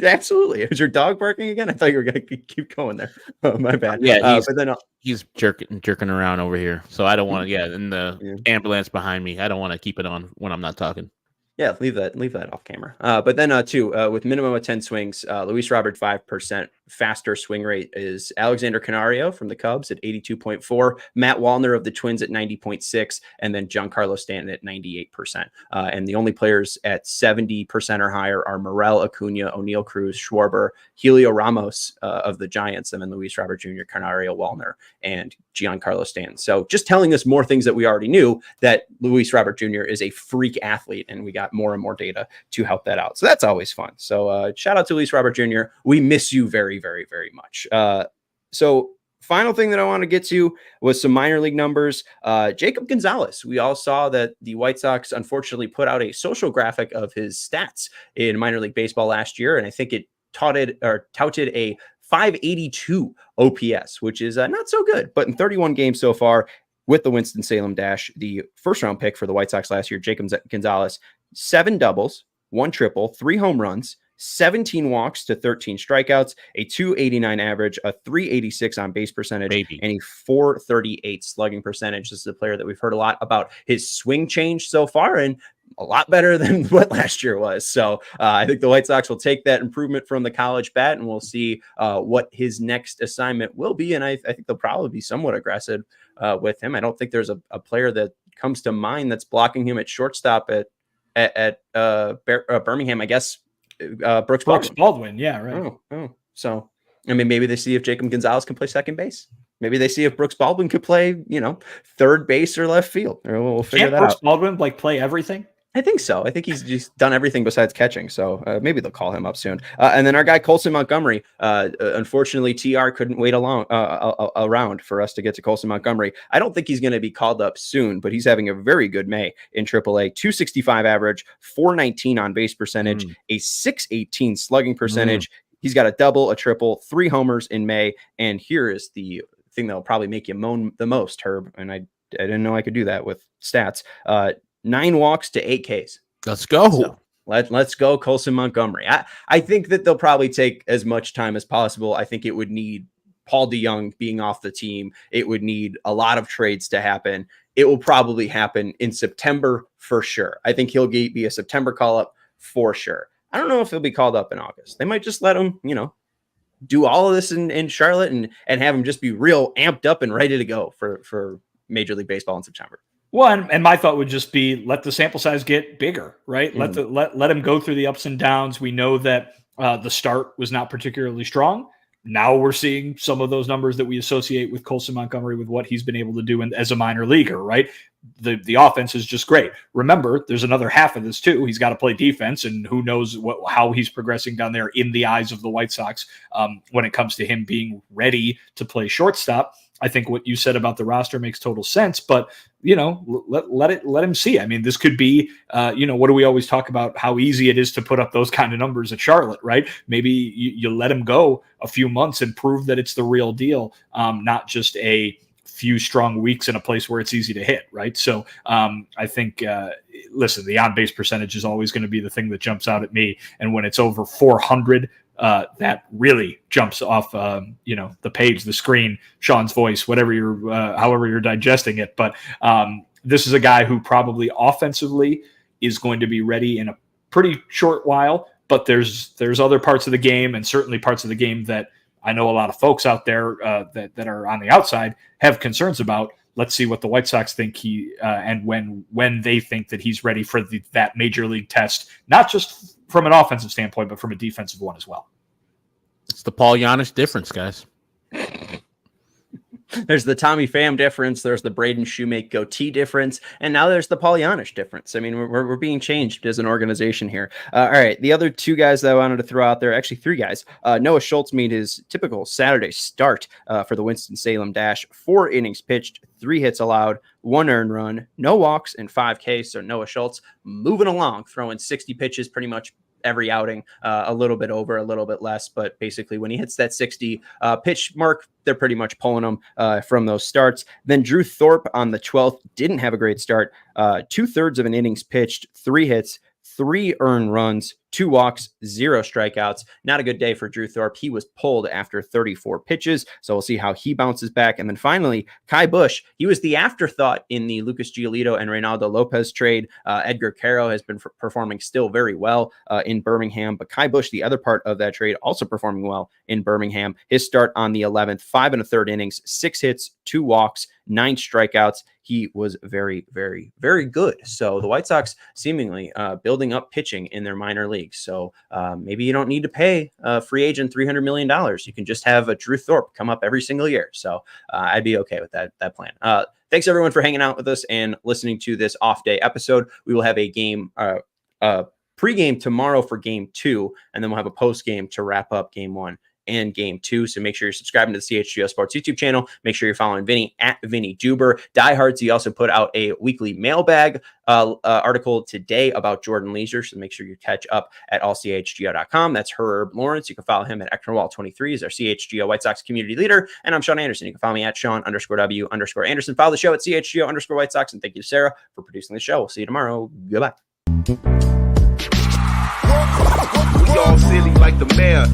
A: Absolutely. Is your dog barking again? I thought you were going to keep going there. Oh, my bad.
C: Yeah,
A: but then
C: he's jerking around over here. So I don't want to, and the ambulance behind me, I don't want to keep it on when I'm not talking.
A: Yeah, leave that off camera. But then with minimum of 10 swings, Luis Robert 5%, faster swing rate is Alexander Canario from the Cubs at 82.4, Matt Wallner of the Twins at 90.6, and then Giancarlo Stanton at 98%. And the only players at 70% or higher are Morel, Acuna, O'Neal Cruz, Schwarber, Helio Ramos of the Giants, and then Luis Robert Jr., Canario, Wallner, and Giancarlo Stanton. So just telling us more things that we already knew, that Luis Robert Jr. is a freak athlete, and we got more and more data to help that out. So that's always fun. So shout out to Luis Robert Jr. We miss you very, very, very much. So final thing that I want to get to was some minor league numbers. Jacob Gonzalez. We all saw that the White Sox unfortunately put out a social graphic of his stats in minor league baseball last year, and I think it touted a 582 OPS, which is not so good. But in 31 games so far with the Winston-Salem Dash, the first round pick for the White Sox last year, Jacob Gonzalez, 7 doubles, 1 triple, 3 home runs, 17 walks to 13 strikeouts, a 289 average, a 386 on base percentage, and a 438 slugging percentage. This is a player that we've heard a lot about his swing change so far, and a lot better than what last year was. So I think the White Sox will take that improvement from the college bat, and we'll see what his next assignment will be. And I think they'll probably be somewhat aggressive with him. I don't think there's a player that comes to mind that's blocking him at shortstop at Birmingham. I guess Brooks Baldwin.
B: Yeah, right.
A: Oh. So, I mean, maybe they see if Jacob Gonzalez can play second base. Maybe they see if Brooks Baldwin could play, third base or left field. Or we'll figure that out.
B: Brooks Baldwin play everything?
A: I think so. I think he's just done everything besides catching. So maybe they'll call him up soon. And then our guy Colson Montgomery. Unfortunately, TR couldn't wait around for us to get to Colson Montgomery. I don't think he's going to be called up soon, but he's having a very good May in AAA. 265 average, 419 on base percentage, a 618 slugging percentage. He's got a double, a triple, 3 homers in May. And here is the thing that'll probably make you moan the most, Herb. And I didn't know I could do that with stats. 9 walks to 8 Ks.
C: Let's go.
A: So let's go, Colson Montgomery. I think that they'll probably take as much time as possible. I think it would need Paul DeJong being off the team. It would need a lot of trades to happen. It will probably happen in September for sure. I think he'll be a September call-up for sure. I don't know if he'll be called up in August. They might just let him, do all of this in Charlotte and have him just be real amped up and ready to go for Major League Baseball in September.
B: Well, and my thought would just be let the sample size get bigger, right? Let him go through the ups and downs. We know that the start was not particularly strong. Now we're seeing some of those numbers that we associate with Colson Montgomery with what he's been able to do as a minor leaguer, right? The offense is just great. Remember, there's another half of this too. He's got to play defense, and who knows how he's progressing down there in the eyes of the White Sox when it comes to him being ready to play shortstop. I think what you said about the roster makes total sense, but let him see. I mean, this could be, what do we always talk about? How easy it is to put up those kind of numbers at Charlotte, right? Maybe you let him go a few months and prove that it's the real deal, not just a few strong weeks in a place where it's easy to hit, right? So I think, listen, the on-base percentage is always going to be the thing that jumps out at me, and when it's over 400. That really jumps off, the page, the screen, Sean's voice, whatever however you're digesting it. But this is a guy who probably offensively is going to be ready in a pretty short while. But there's other parts of the game, and certainly parts of the game that I know a lot of folks out there that are on the outside have concerns about. Let's see what the White Sox think and when they think that he's ready for that major league test, not just from an offensive standpoint, but from a defensive one as well.
C: It's the Paul Giannis difference, guys.
A: There's the Tommy Pham difference. There's the Braden Shoemake goatee difference. And now there's the Paul Giannis difference. I mean, we're being changed as an organization here. All right. The other 2 guys that I wanted to throw out there, actually 3 guys. Noah Schultz made his typical Saturday start for the Winston-Salem Dash. 4 innings pitched, 3 hits allowed, 1 earned run, no walks, and 5 Ks. So Noah Schultz moving along, throwing 60 pitches pretty much every outing, a little bit over, a little bit less, but basically when he hits that 60 pitch mark, they're pretty much pulling him from those starts. Then Drew Thorpe on the 12th didn't have a great start. 2/3 of an innings pitched, 3 hits, 3 earned runs, 2 walks, 0 strikeouts. Not a good day for Drew Thorpe. He was pulled after 34 pitches, so we'll see how he bounces back. And then finally, Kai Busch. He was the afterthought in the Lucas Giolito and Reynaldo Lopez trade. Edgar Caro has been performing still very well in Birmingham, but Kai Busch, the other part of that trade, also performing well in Birmingham. His start on the 11th, 5 1/3 innings, 6 hits, 2 walks, 9 strikeouts. He was very, very, very good. So the White Sox seemingly building up pitching in their minor leagues. So maybe you don't need to pay a free agent $300 million. You can just have a Drew Thorpe come up every single year. So I'd be okay with that plan. Thanks everyone for hanging out with us and listening to this off day episode. We will have a game, pregame tomorrow for game 2, and then we'll have a post game to wrap up game 1 and game 2. So make sure you're subscribing to the CHGO Sports YouTube channel. Make sure you're following Vinnie at Vinnie Duber. Diehards, he also put out a weekly mailbag article today about Jordan Leisure. So make sure you catch up at allchgo.com. That's Herb Lawrence. You can follow him at Ecknerwall23 as our CHGO White Sox community leader. And I'm Sean Anderson. You can follow me at Sean_W_Anderson. Follow the show at CHGO_White Sox. And thank you to Sarah for producing the show. We'll see you tomorrow. Goodbye.
D: We all silly like the mayor.